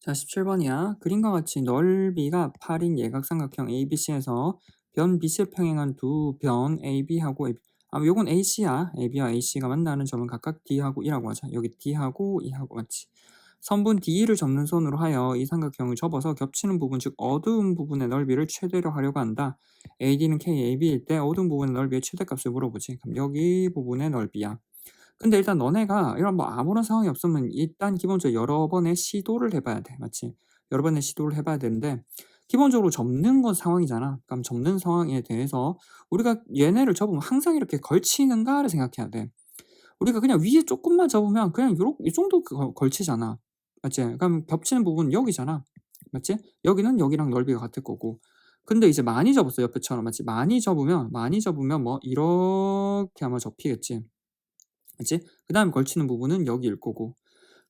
자, 17번이야. 그림과 같이 넓이가 8인 예각삼각형 ABC에서 변 BC 평행한 두 변 AB하고 AB. 요건 AC야. AB와 AC가 만나는 점은 각각 D하고 E라고 하자. 여기 D하고 E하고 맞지. 선분 D를 접는 선으로 하여 이 삼각형을 접어서 겹치는 부분, 즉 어두운 부분의 넓이를 최대로 하려고 한다. AD는 K, AB일 때 어두운 부분의 넓이의 최대값을 물어보지. 그럼 여기 부분의 넓이야. 근데 일단 너네가 이런 뭐 아무런 상황이 없으면 일단 기본적으로 여러 번의 시도를 해봐야 돼. 맞지? 여러 번의 시도를 해봐야 되는데 기본적으로 접는 건 상황이잖아. 그럼 접는 상황에 대해서 우리가 얘네를 접으면 항상 이렇게 걸치는가를 생각해야 돼. 우리가 그냥 위에 조금만 접으면 그냥 이 정도 걸치잖아. 맞지? 그럼 겹치는 부분은 여기잖아. 맞지? 여기는 여기랑 넓이가 같을 거고. 근데 이제 많이 접었어. 옆에처럼. 맞지? 많이 접으면 뭐 이렇게 아마 접히겠지. 그치? 그 다음에 걸치는 부분은 여기일 거고.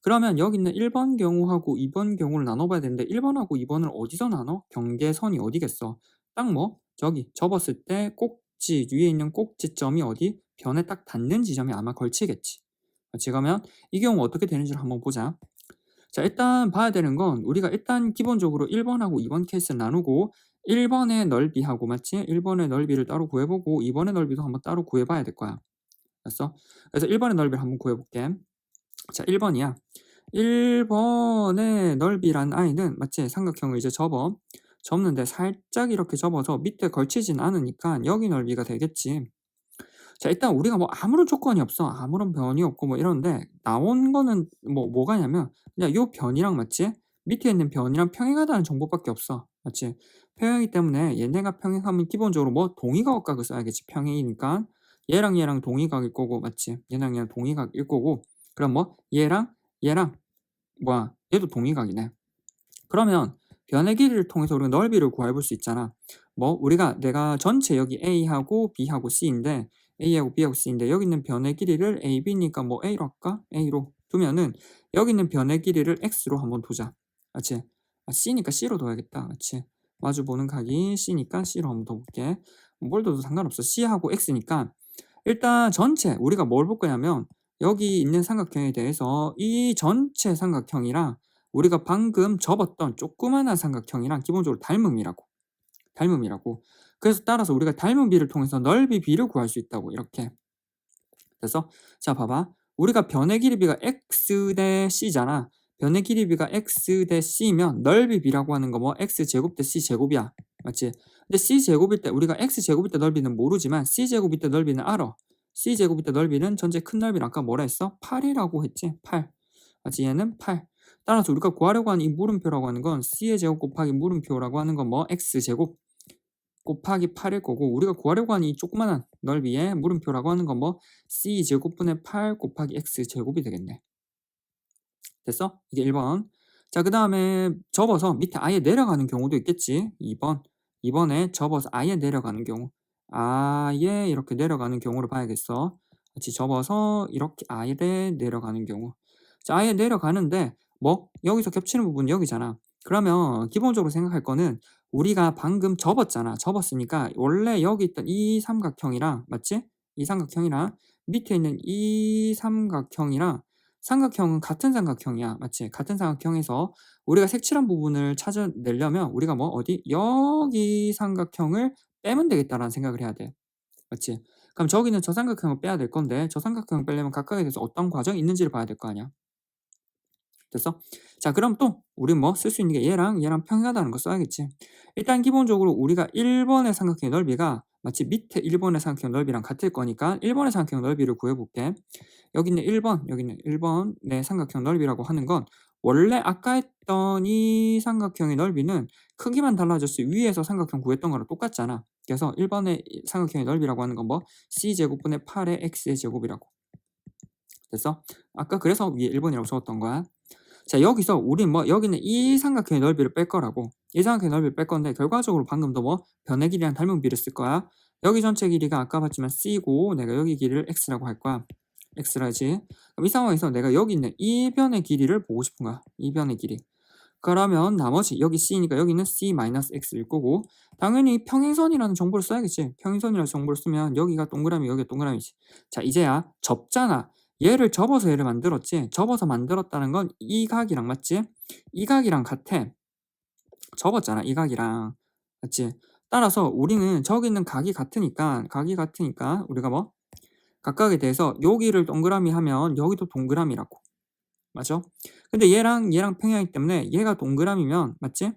그러면 여기 있는 1번 경우하고 2번 경우를 나눠봐야 되는데 1번하고 2번을 어디서 나눠? 경계선이 어디겠어? 딱 뭐? 저기 접었을 때 꼭지 위에 있는 꼭지점이 어디? 변에 딱 닿는 지점이 아마 걸치겠지. 같이 가면 이 경우 어떻게 되는지를 한번 보자. 자, 일단 봐야 되는 건 우리가 일단 기본적으로 1번하고 2번 케이스를 나누고 1번의 넓이하고 맞지? 1번의 넓이를 따로 구해보고 2번의 넓이도 한번 따로 구해봐야 될 거야. 됐어? 그래서 1번의 넓이를 한번 구해볼게. 자, 1번이야. 1번의 넓이란 아이는 맞지? 삼각형을 이제 접는데 살짝 이렇게 접어서 밑에 걸치진 않으니까 여기 넓이가 되겠지. 자, 일단 우리가 뭐 아무런 조건이 없어. 아무런 변이 없고 뭐 이런데 나온 거는 뭐가냐면 그냥 요 변이랑 맞지? 밑에 있는 변이랑 평행하다는 정보밖에 없어. 맞지? 평행이기 때문에 얘네가 평행하면 기본적으로 뭐 동의각각을 써야겠지. 평행이니까 얘랑 동의각일 거고 맞지? 얘랑 동의각일 거고 그럼 뭐 얘랑 뭐야 얘도 동의각이네. 그러면 변의 길이를 통해서 우리가 넓이를 구해볼 수 있잖아. 뭐 우리가 내가 전체 여기 A하고 B하고 C인데 A하고 B하고 C인데 여기 있는 변의 길이를 A, B니까 뭐 A로 할까? A로 두면은 여기 있는 변의 길이를 X로 한번 두자. 맞지? C니까 C로 둬야겠다. 맞지? 마주보는 각이 C니까 C로 한번 둬볼게. 뭘 둬도 상관없어. C하고 X니까 일단 전체 우리가 뭘 볼 거냐면 여기 있는 삼각형에 대해서 이 전체 삼각형이랑 우리가 방금 접었던 조그마한 삼각형이랑 기본적으로 닮음이라고. 그래서 따라서 우리가 닮은 비를 통해서 넓이 비를 구할 수 있다고 이렇게. 그래서 자 봐봐. 우리가 변의 길이비가 x 대 c잖아. 변의 길이비가 x 대 c면 넓이 비라고 하는 거 뭐 x제곱 대 c제곱이야. 맞지? 근데 c제곱일 때 우리가 x제곱일 때 넓이는 모르지만 c제곱일 때 넓이는 알아. c제곱일 때 넓이는 전체 큰 넓이는 아까 뭐라 했어? 8이라고 했지? 8. 맞지? 얘는 8. 따라서 우리가 구하려고 하는 이 물음표라고 하는 건 c의 제곱 곱하기 물음표라고 하는 건 뭐 x제곱 곱하기 8일 거고 우리가 구하려고 하는 이 조그만한 넓이의 물음표라고 하는 건 뭐 c제곱분의 8 곱하기 x제곱이 되겠네. 됐어? 이게 1번. 자, 그 다음에 접어서 밑에 아예 내려가는 경우도 있겠지. 2번에 접어서 아예 내려가는 경우. 아예 이렇게 내려가는 경우를 봐야겠어. 같이 접어서 이렇게 아예 내려가는 경우. 자, 아예 내려가는데 뭐 여기서 겹치는 부분 여기잖아. 그러면 기본적으로 생각할 거는 우리가 방금 접었잖아. 접었으니까 원래 여기 있던 이 삼각형이랑 맞지? 이 삼각형이랑 밑에 있는 이 삼각형은 같은 삼각형이야. 맞지? 같은 삼각형에서 우리가 색칠한 부분을 찾아내려면 우리가 뭐 어디? 여기 삼각형을 빼면 되겠다라는 생각을 해야 돼. 맞지? 그럼 저기는 저 삼각형을 빼야 될 건데 저 삼각형을 빼려면 각각에 대해서 어떤 과정이 있는지를 봐야 될 거 아니야. 됐어? 자, 그럼 또 우리 뭐 쓸 수 있는 게 얘랑 평행하다는 거 써야겠지. 일단 기본적으로 우리가 1번의 삼각형의 넓이가 마치 밑에 1번의 삼각형 넓이랑 같을 거니까 1번의 삼각형 넓이를 구해볼게. 여기 있는 1번, 여기 있는 1번의 삼각형 넓이라고 하는 건 원래 아까 했던 이 삼각형의 넓이는 크기만 달라졌을 위에서 삼각형 구했던 거랑 똑같잖아. 그래서 1번의 삼각형의 넓이라고 하는 건 뭐 c제곱분의 8의 x의 제곱이라고. 됐어? 아까 그래서 위에 1번이라고 적었던 거야. 자, 여기서 우리 뭐 여기는 이 삼각형의 넓이를 뺄 거라고. 이 삼각형의 넓이를 뺄 건데 결과적으로 방금도 뭐 변의 길이랑 닮은 비를 쓸 거야. 여기 전체 길이가 아까 봤지만 c고 내가 여기 길이를 x라고 할 거야. x라지. 그럼 이 상황에서 내가 여기 있는 이 변의 길이를 보고 싶은 거야. 이 변의 길이. 그러면 나머지 여기 c니까 여기는 c-x일 거고 당연히 평행선이라는 정보를 써야겠지. 평행선이라는 정보를 쓰면 여기가 동그라미 여기가 동그라미지. 자, 이제야 접잖아. 얘를 접어서 얘를 만들었지. 접어서 만들었다는 건 이 각이랑 맞지? 이 각이랑 같아. 접었잖아. 이 각이랑. 맞지? 따라서 우리는 저기 있는 각이 같으니까 우리가 뭐 각각에 대해서 여기를 동그라미 하면 여기도 동그라미라고. 맞죠? 근데 얘랑 평행이기 때문에 얘가 동그라미면 맞지?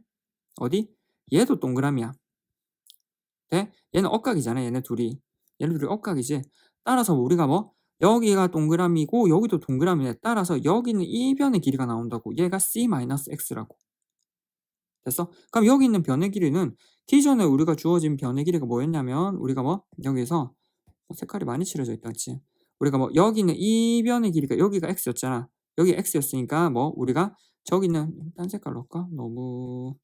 어디? 얘도 동그라미야. 네? 얘는 억각이잖아. 얘네 둘이 억각이지. 따라서 우리가 뭐 여기가 동그라미고 여기도 동그라미에 따라서 여기는 이 변의 길이가 나온다고. 얘가 c-x라고. 됐어? 그럼 여기 있는 변의 길이는 기존에 우리가 주어진 변의 길이가 뭐였냐면 우리가 뭐 여기서 색깔이 많이 칠해져 있다. 그치? 우리가 뭐 여기 있는 이 변의 길이가 여기가 x였잖아. 여기 x였으니까 뭐 우리가 저기는 딴 색깔로 할까? 너무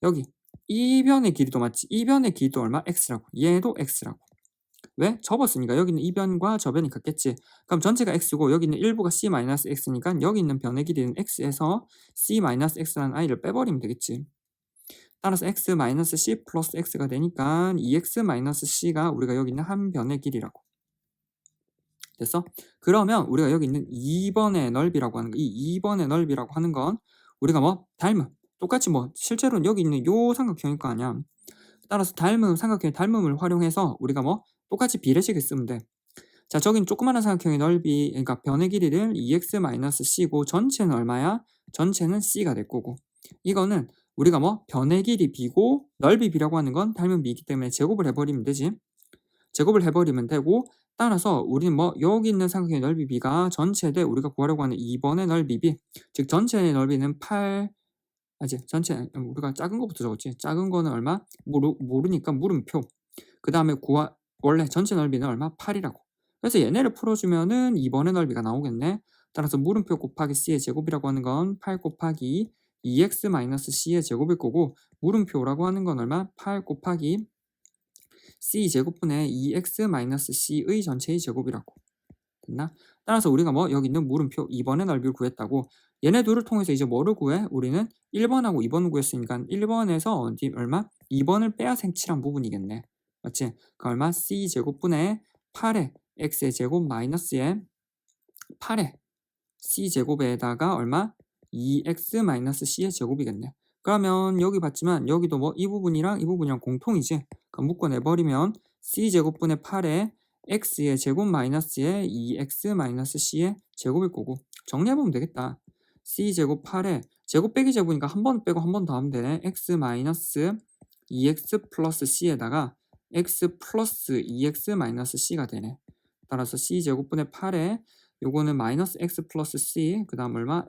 여기 이 변의 길이도 맞지? 이 변의 길이도 얼마? x라고. 얘도 x라고. 왜? 접었으니까 여기 있는 이 변과 저 변이 같겠지. 그럼 전체가 x고 여기 있는 일부가 c-x니까 여기 있는 변의 길이는 x에서 c-x라는 i를 빼버리면 되겠지. 따라서 x-c 플러스 x가 되니까 2x-c가 우리가 여기 있는 한 변의 길이라고. 됐어? 그러면 우리가 여기 있는 2번의 넓이라고 하는 거, 이 2번의 넓이라고 하는 건 우리가 뭐 닮음. 똑같이 뭐 실제로는 여기 있는 요 삼각형일 거 아니야. 따라서 삼각형의 닮음을 활용해서 우리가 뭐 똑같이 비례식을 쓰면 돼. 자, 저긴 조그마한 삼각형의 넓이, 그러니까 변의 길이를 2x-c고 전체는 얼마야? 전체는 c가 될 거고. 이거는 우리가 뭐 변의 길이 b고 넓이 b라고 하는 건 닮은 b이기 때문에 제곱을 해버리면 되지. 제곱을 해버리면 되고 따라서 우리는 뭐 여기 있는 삼각형의 넓이 b가 전체 대 우리가 구하려고 하는 2번의 넓이 b, 즉 전체의 넓이는 8, 전체 우리가 작은 거부터 적었지. 작은 거는 얼마? 모르니까 물음표. 그 다음에 원래 전체 넓이는 얼마? 8이라고. 그래서 얘네를 풀어주면은 2번의 넓이가 나오겠네. 따라서 물음표 곱하기 c의 제곱이라고 하는 건 8 곱하기 2x-c의 제곱일 거고 물음표라고 하는 건 얼마? 8 곱하기 c 제곱분의 2x-c의 전체의 제곱이라고. 됐나? 따라서 우리가 뭐 여기 있는 물음표 2번의 넓이를 구했다고. 얘네 둘을 통해서 이제 뭐를 구해? 우리는 1번하고 2번을 구했으니까 1번에서 어디 얼마? 2번을 빼야 생칠한 부분이겠네. 맞지? 그 얼마? c 제곱분의 8의 x의 제곱 마이너스의 8의 c 제곱에다가 얼마? 2x-c의 제곱이겠네. 그러면 여기 봤지만 여기도 뭐 이 부분이랑 이 부분이랑 공통이지. 그럼 묶어내버리면 c 제곱분의 8의 x의 제곱 마이너스의 2x-c의 제곱일 거고 정리해보면 되겠다. c 제곱 8의 제곱 빼기 제곱이니까 한 번 빼고 한 번 더 하면 되네. x 마이너스 2x 플러스 c에다가 x 플러스 2x c가 되네. 따라서 c 제곱분의 8에 요거는 마이너스 x 플러스 c 그 다음 얼마?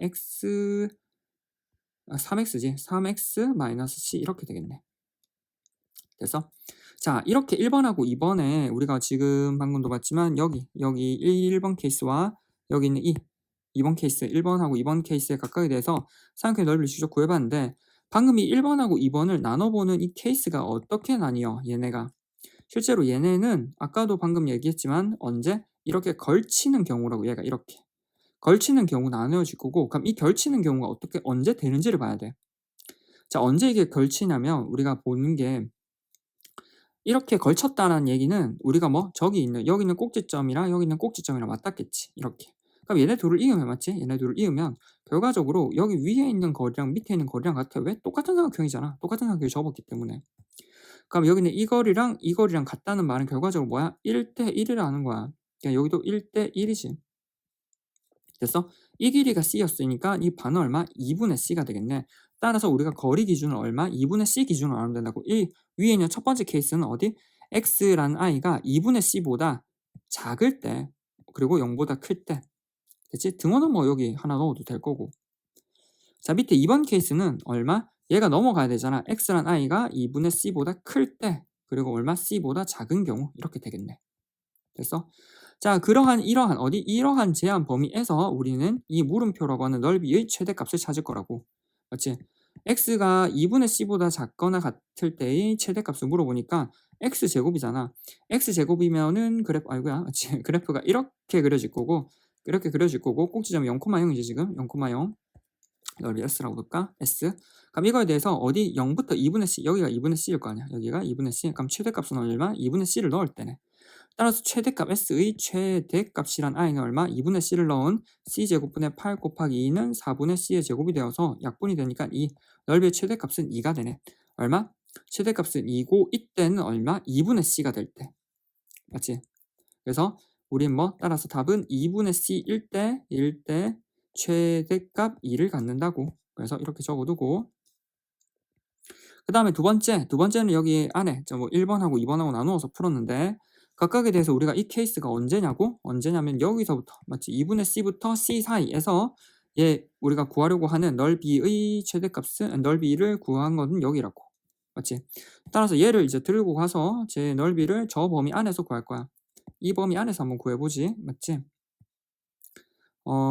3x지. 3x 마이너스 c 이렇게 되겠네. 됐어? 자, 이렇게 1번하고 2번에 우리가 지금 방금도 봤지만 여기 1번 케이스와 여기 있는 2번 케이스 1번하고 2번 케이스에 각각에 대해서 삼각형의 넓이를 직접 구해봤는데 방금 이 1번하고 2번을 나눠보는 이 케이스가 어떻게 나뉘어? 얘네가 실제로 얘네는 아까도 방금 얘기했지만 언제? 이렇게 걸치는 경우라고. 얘가 이렇게 걸치는 경우 나누어질 거고 그럼 이 걸치는 경우가 어떻게 언제 되는지를 봐야 돼. 자, 언제 이게 걸치냐면 우리가 보는 게 이렇게 걸쳤다는 얘기는 우리가 뭐 여기 있는 꼭지점이랑 여기 있는 꼭지점이랑 맞닿겠지. 이렇게. 그럼 얘네 둘을 이으면 맞지? 얘네 둘을 이으면 결과적으로 여기 위에 있는 거리랑 밑에 있는 거리랑 같아. 왜? 똑같은 삼각형이잖아. 똑같은 삼각형을 접었기 때문에. 그럼 여기는 이 거리랑 이 거리랑 같다는 말은 결과적으로 뭐야? 1대 1이라는 거야. 그러니까 여기도 1대 1이지. 됐어? 이 길이가 c였으니까 이 반은 얼마? 2분의 c가 되겠네. 따라서 우리가 거리 기준은 얼마? 2분의 c 기준으로 알면 된다고. 이 위에 있는 첫 번째 케이스는 어디? x라는 i가 2분의 c보다 작을 때 그리고 0보다 클 때. 됐지? 등호는 뭐 여기 하나 넣어도 될 거고. 자, 밑에 2번 케이스는 얼마? 얘가 넘어가야 되잖아. x라는 i가 2분의 c보다 클 때 그리고 얼마? c보다 작은 경우 이렇게 되겠네. 됐어? 자, 이러한 제한 범위에서 우리는 이 물음표라고 하는 넓이의 최대값을 찾을 거라고. 맞지? x가 2분의 c보다 작거나 같을 때의 최대값을 물어보니까 x제곱이잖아. x제곱이면은 그래프가 이렇게 그려질 거고 꼭지점이 0,0이지 지금 0,0 넓이 s라고 볼까? s. 그럼 이거에 대해서 어디 0부터 2분의 c, 여기가 2분의 c일 거 아니야. 여기가 2분의 c. 그럼 최대값은 얼마? 2분의 c를 넣을 때네. 따라서 최대값 S의 최대값이란 i는 얼마? 2분의 C를 넣은 C제곱분의 8 곱하기 2는 4분의 C의 제곱이 되어서 약분이 되니까 이 넓이의 최대값은 2가 되네. 얼마? 최대값은 2고 이때는 얼마? 2분의 C가 될 때. 맞지? 그래서 우린 뭐 따라서 답은 2분의 C일 때 최대값 2를 갖는다고. 그래서 이렇게 적어두고 그 다음에 두 번째는 여기 안에 뭐 1번하고 2번하고 나누어서 풀었는데 각각에 대해서 우리가 이 케이스가 언제냐면 여기서부터 맞지? 2분의 C부터 C 사이에서 얘 우리가 구하려고 하는 넓이의 최대값은 넓이를 구한 것은 여기라고. 맞지? 따라서 얘를 이제 들고 가서 제 넓이를 저 범위 안에서 구할 거야. 이 범위 안에서 한번 구해보지. 맞지?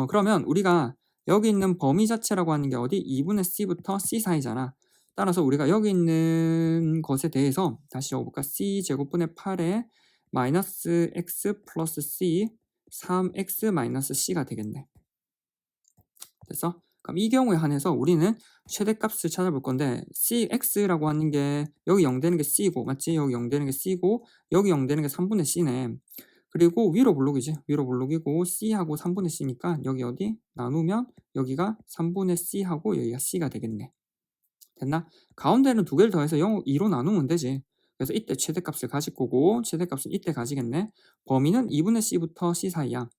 그러면 우리가 여기 있는 범위 자체라고 하는 게 어디? 2분의 C부터 C 사이잖아. 따라서 우리가 여기 있는 것에 대해서 다시 적어볼까? C제곱분의 8에 마이너스 X 플러스 C 3X 마이너스 C가 되겠네. 됐어? 그럼 이 경우에 한해서 우리는 최대값을 찾아볼 건데 CX라고 하는 게 여기 0 되는 게 C고 맞지? 여기 0 되는 게 C고 여기 0 되는 게 3분의 C네. 그리고 위로 블록이지. 위로 블록이고 C하고 3분의 C니까 여기 어디? 나누면 여기가 3분의 C하고 여기가 C가 되겠네. 됐나? 가운데는 두 개를 더해서 2로 나누면 되지. 그래서 이때 최대값을 가질 거고 최대값은 이때 가지겠네. 범위는 2분의 C부터 C 사이야.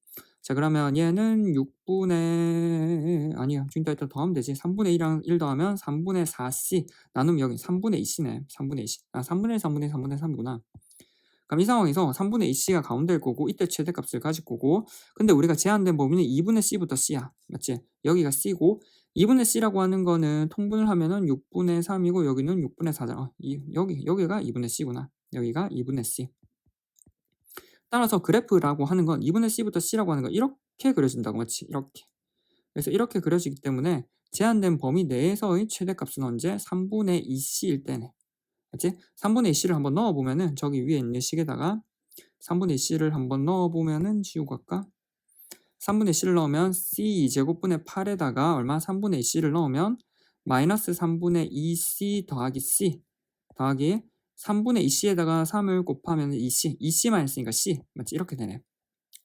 자 그러면 얘는 6분의 아니야 좀 이따 더하면 되지. 3분의 1이랑 1 더하면 3분의 4C 나누면 여기 3분의 2C네. 3분의 2C. 3분의 3분의 3이구나. 그럼 이 상황에서 3분의 2C가 가운데일 거고 이때 최대값을 가질 거고 근데 우리가 제한된 범위는 2분의 C부터 C야. 맞지? 여기가 C고 2분의 C라고 하는 거는 통분을 하면은 6분의 3이고 여기는 6분의 4잖아. 여기가 2분의 C구나. 여기가 2분의 C. 따라서 그래프라고 하는 건 2분의 C부터 C라고 하는 건 이렇게 그려진다고. 맞지? 이렇게. 그래서 이렇게 그려지기 때문에 제한된 범위 내에서의 최대값은 언제? 3분의 2C일 때네. 맞지? 3분의 2C를 한번 넣어보면은 저기 위에 있는 식에다가 3분의 2C를 한번 넣어보면은 지우고 갈까? 3분의 2C를 넣으면 C2제곱분의 8에다가 얼마? 3분의 2C를 넣으면 마이너스 3분의 2C 더하기 C 더하기 3분의 2C에다가 3을 곱하면 2C 2C만 있으니까 C 맞지? 이렇게 되네.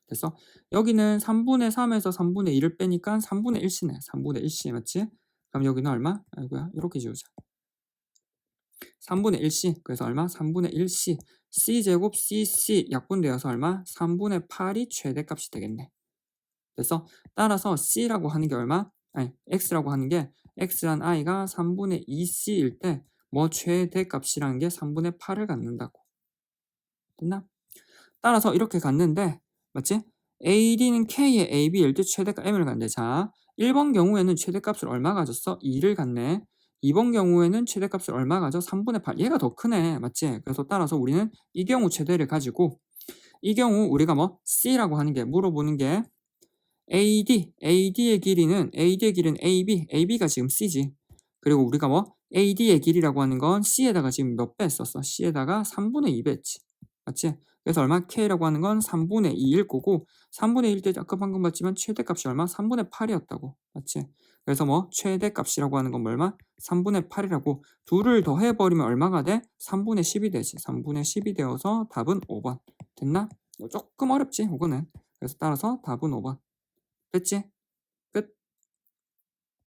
됐어? 여기는 3분의 3에서 3분의 2를 빼니까 3분의 1C네. 3분의 1C 맞지? 그럼 여기는 얼마? 아이고야 이렇게 지우자. 3분의 1C 그래서 얼마? 3분의 1C C제곱 CC 약분되어서 얼마? 3분의 8이 최대값이 되겠네. 그래서 따라서 C라고 하는 게 얼마? 아니 X라고 하는 게 X란 i가 3분의 2C일 때 뭐 최대값이라는 게 3분의 8을 갖는다고. 됐나? 따라서 이렇게 갔는데 맞지? AD는 K의 AB일 때 최대값 M을 갖는데 자 1번 경우에는 최대값을 얼마 가졌어? 2를 갖네. 2번 경우에는 최대값을 얼마 가져? 3분의 8. 얘가 더 크네. 맞지? 그래서 따라서 우리는 이 경우 최대를 가지고 이 경우 우리가 뭐 C라고 하는 게 물어보는 게 AD의 길이는 AB가 지금 C지. 그리고 우리가 뭐 AD의 길이라고 하는 건 C에다가 지금 몇 배 썼어? C에다가 3분의 2배 했지. 맞지? 그래서 얼마? K라고 하는 건 3분의 2일 거고 3분의 1 때 아까 방금 봤지만 최대값이 얼마? 3분의 8이었다고. 맞지? 그래서 뭐 최대값이라고 하는 건 얼마? 3분의 8이라고 둘을 더해버리면 얼마가 돼? 3분의 10이 되지. 3분의 10이 되어서 답은 5번. 됐나? 조금 어렵지? 이거는. 그래서 따라서 답은 5번. 됐지?